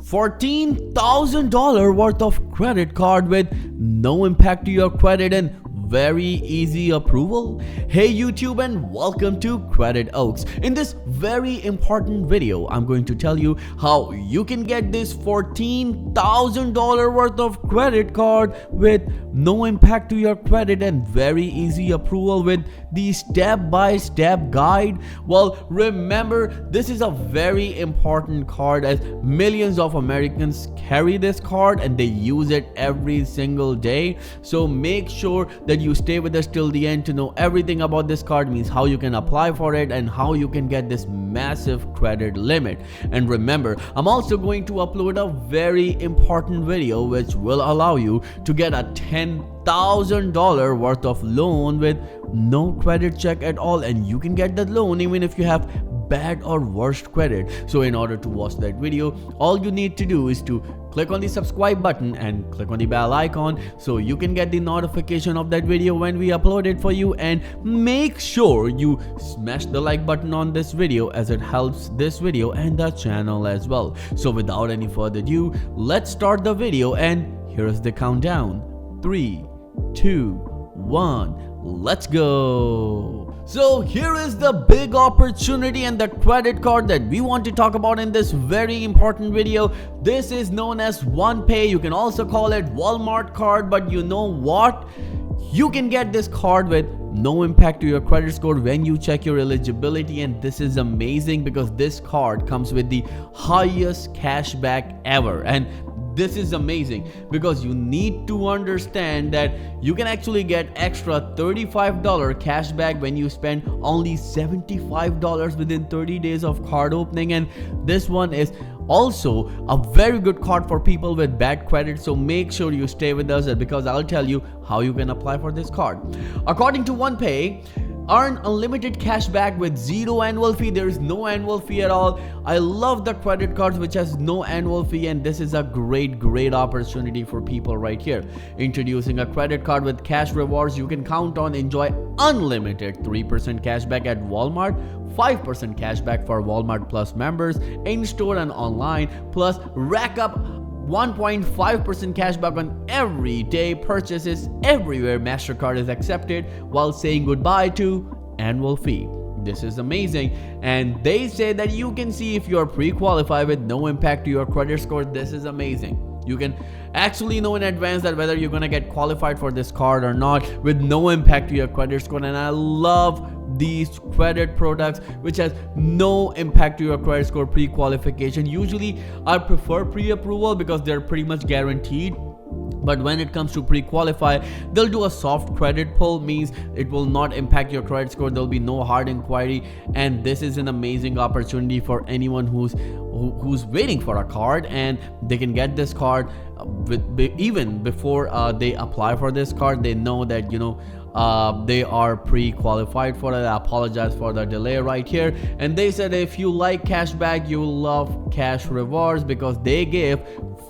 $14,000 worth of credit card with no impact to your credit and very easy approval. Hey YouTube, and welcome to Credit Oaks. In this very important video, I'm going to tell you how you can get this $14,000 worth of credit card with no impact to your credit and very easy approval with the step-by-step guide. Well, remember, this is a very important card as millions of Americans carry this card and they use it every single day. So make sure that you stay with us till the end to know everything about this card, means how you can apply for it and how you can get this massive credit limit. And remember, I'm also going to upload a very important video which will allow you to get a $10,000 worth of loan with no credit check at all, and you can get that loan even if you have bad or worst credit. So in order to watch that video, all you need to do is to click on the subscribe button and click on the bell icon so you can get the notification of that video when we upload it for you. And make sure you smash the like button on this video as it helps this video and the channel as well. So without any further ado, let's start the video, and here's the countdown. 3, 2, 1, let's go. So here is the big opportunity and the credit card that we want to talk about in this very important video. This is known as OnePay. You can also call it Walmart card, but you know what? You can get this card with no impact to your credit score when you check your eligibility, and this is amazing because this card comes with the highest cashback ever. And this is amazing because you need to understand that you can actually get extra $35 cash back when you spend only $75 within 30 days of card opening. And this one is also a very good card for people with bad credit, so make sure you stay with us because I'll tell you how you can apply for this card. According to OnePay, earn unlimited cash back with zero annual fee. There is no annual fee at all. I love the credit cards which has no annual fee, and this is a great opportunity for people right here. Introducing a credit card with cash rewards you can count on. Enjoy unlimited 3% cash back at Walmart, 5% cash back for Walmart Plus members in store and online, plus rack up 1.5% cash back on everyday purchases everywhere MasterCard is accepted while saying goodbye to annual fee. This is amazing, and they say that you can see if you're pre-qualified with no impact to your credit score. This is amazing. You can actually know in advance that whether you're gonna get qualified for this card or not with no impact to your credit score. And I love these credit products which has no impact to your credit score pre-qualification. Usually I prefer pre-approval because they're pretty much guaranteed, but when it comes to pre-qualify, they'll do a soft credit pull, means it will not impact your credit score. There'll be no hard inquiry, and this is an amazing opportunity for anyone who's waiting for a card, and they can get this card even before they apply for this card. They know that they are pre-qualified for it. I apologize for the delay right here. And they said if you like cash back, you love cash rewards because they give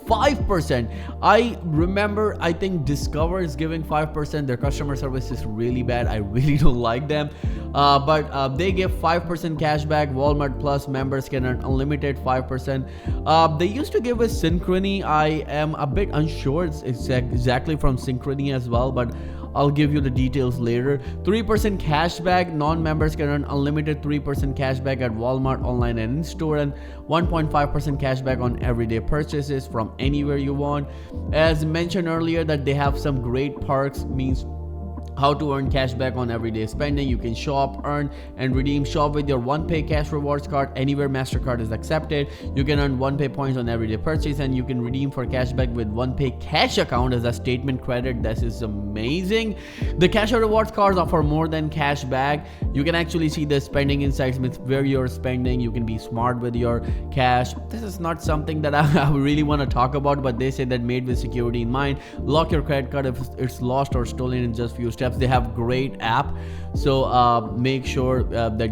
5%. I remember, I think Discover is giving 5%. Their customer service is really bad. I really don't like them. But they give 5% cash back. Walmart Plus members can earn unlimited 5%. They used to give us Synchrony. I am a bit unsure it's exactly from Synchrony as well, but I'll give you the details later. 3% cash back. Non-members can earn unlimited 3% cash back at Walmart online and in store, and 1.5% cash back on everyday purchases from anywhere you want. As mentioned earlier, that they have some great perks, means how to earn cash back on everyday spending. You can shop, earn, and redeem. Shop with your OnePay cash rewards card anywhere MasterCard is accepted. You can earn OnePay points on everyday purchase, and you can redeem for cash back with OnePay cash account as a statement credit. This is amazing. The cash rewards cards offer more than cash back. You can actually see the spending insights, means where you're spending. You can be smart with your cash. This is not something that I really want to talk about, but they say that made with security in mind. Lock your credit card if it's lost or stolen in just few steps. steps. They have great app, so make sure that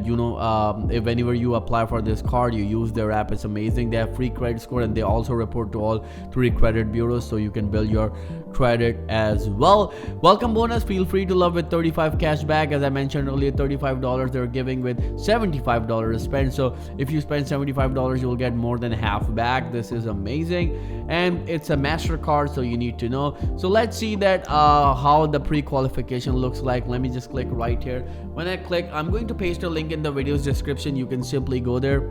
if whenever you apply for this card, you use their app. It's amazing. They have free credit score, and they also report to all 3 credit bureaus, so you can build your credit as well. Welcome bonus, feel free to love with 35 cash back. As I mentioned earlier, $35 they're giving with $75 spent. So if you spend $75, you will get more than half back. This is amazing, and it's a MasterCard, so you need to know. So let's see that how the pre-qualification looks like. Let me just click right here. When I click, I'm going to paste a link in the video's description. You can simply go there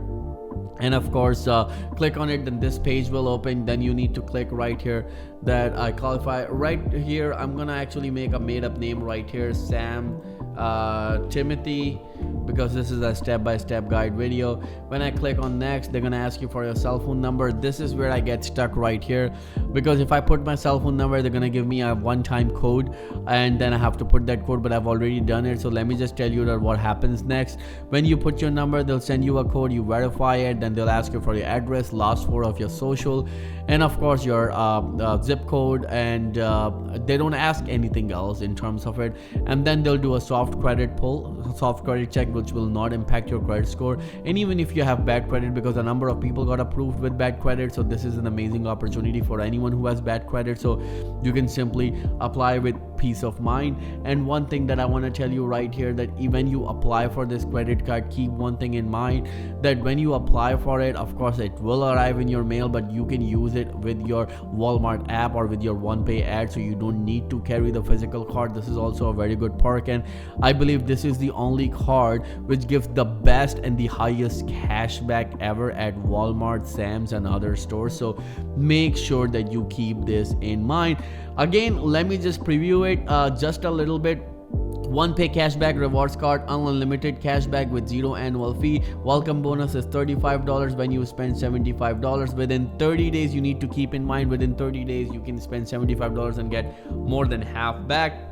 and of course click on it, then this page will open. Then you need to click right here that I qualify. Right here I'm gonna actually make a made-up name right here, Sam Timothy, because this is a step-by-step guide video. When I click on next, they're gonna ask you for your cell phone number. This is where I get stuck right here, because if I put my cell phone number, they're gonna give me a one-time code, and then I have to put that code, but I've already done it. So let me just tell you that what happens next. When you put your number, they'll send you a code, you verify it, then they'll ask you for your address, last 4 of your social, and of course your zip code, and they don't ask anything else in terms of it. And then they'll do a soft credit pull, soft credit check, which will not impact your credit score. And even if you have bad credit, because a number of people got approved with bad credit, so this is an amazing opportunity for anyone who has bad credit. So you can simply apply with peace of mind. And one thing that I want to tell you right here, that when you apply for this credit card, keep one thing in mind, that when you apply for it, of course it will arrive in your mail, but you can use it with your Walmart app or with your OnePay ad, so you don't need to carry the physical card. This is also a very good perk, and I believe this is the only card which gives the best and the highest cashback ever at Walmart, Sam's, and other stores. So make sure that you keep this in mind. Again, let me just preview it just a little bit. OnePay cashback rewards card, unlimited cashback with 0 annual fee. Welcome bonus is $35 when you spend $75. Within 30 days, you need to keep in mind, within 30 days you can spend $75 and get more than half back.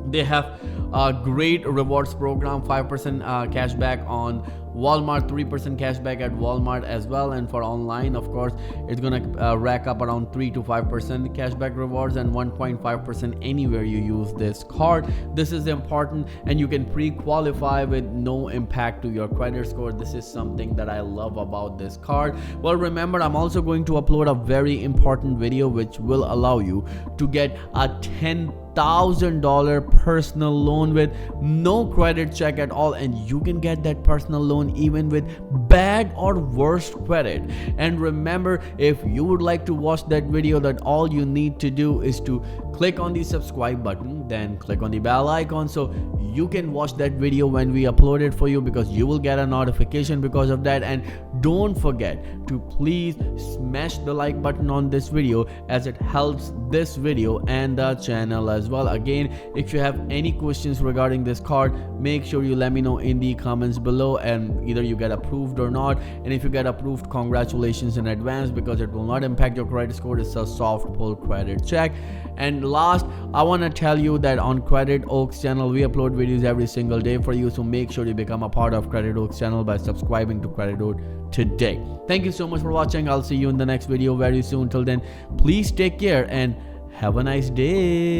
They have a great rewards program, 5% cashback on Walmart, 3% cashback at Walmart as well. And for online, of course, it's gonna rack up around 3 to 5% cashback rewards, and 1.5% anywhere you use this card. This is important, and you can pre-qualify with no impact to your credit score. This is something that I love about this card. Well, remember, I'm also going to upload a very important video which will allow you to get a $10,000 personal loan with no credit check at all, and you can get that personal loan even with bad or worse credit. And remember, if you would like to watch that video, that all you need to do is to click on the subscribe button, then click on the bell icon, so you can watch that video when we upload it for you, because you will get a notification because of that. And don't forget to please smash the like button on this video, as it helps this video and the channel as well. Again, if you have any questions regarding this card, make sure you let me know in the comments below, and either you get approved or not. And if you get approved, congratulations in advance, because it will not impact your credit score. It's a soft pull credit check. And last, I want to tell you that on Credit Oaks channel, we upload videos every single day for you, so make sure you become a part of Credit Oaks channel by subscribing to Credit Oaks today. Thank you so much for watching. I'll see you in the next video very soon. Till then, please take care and have a nice day.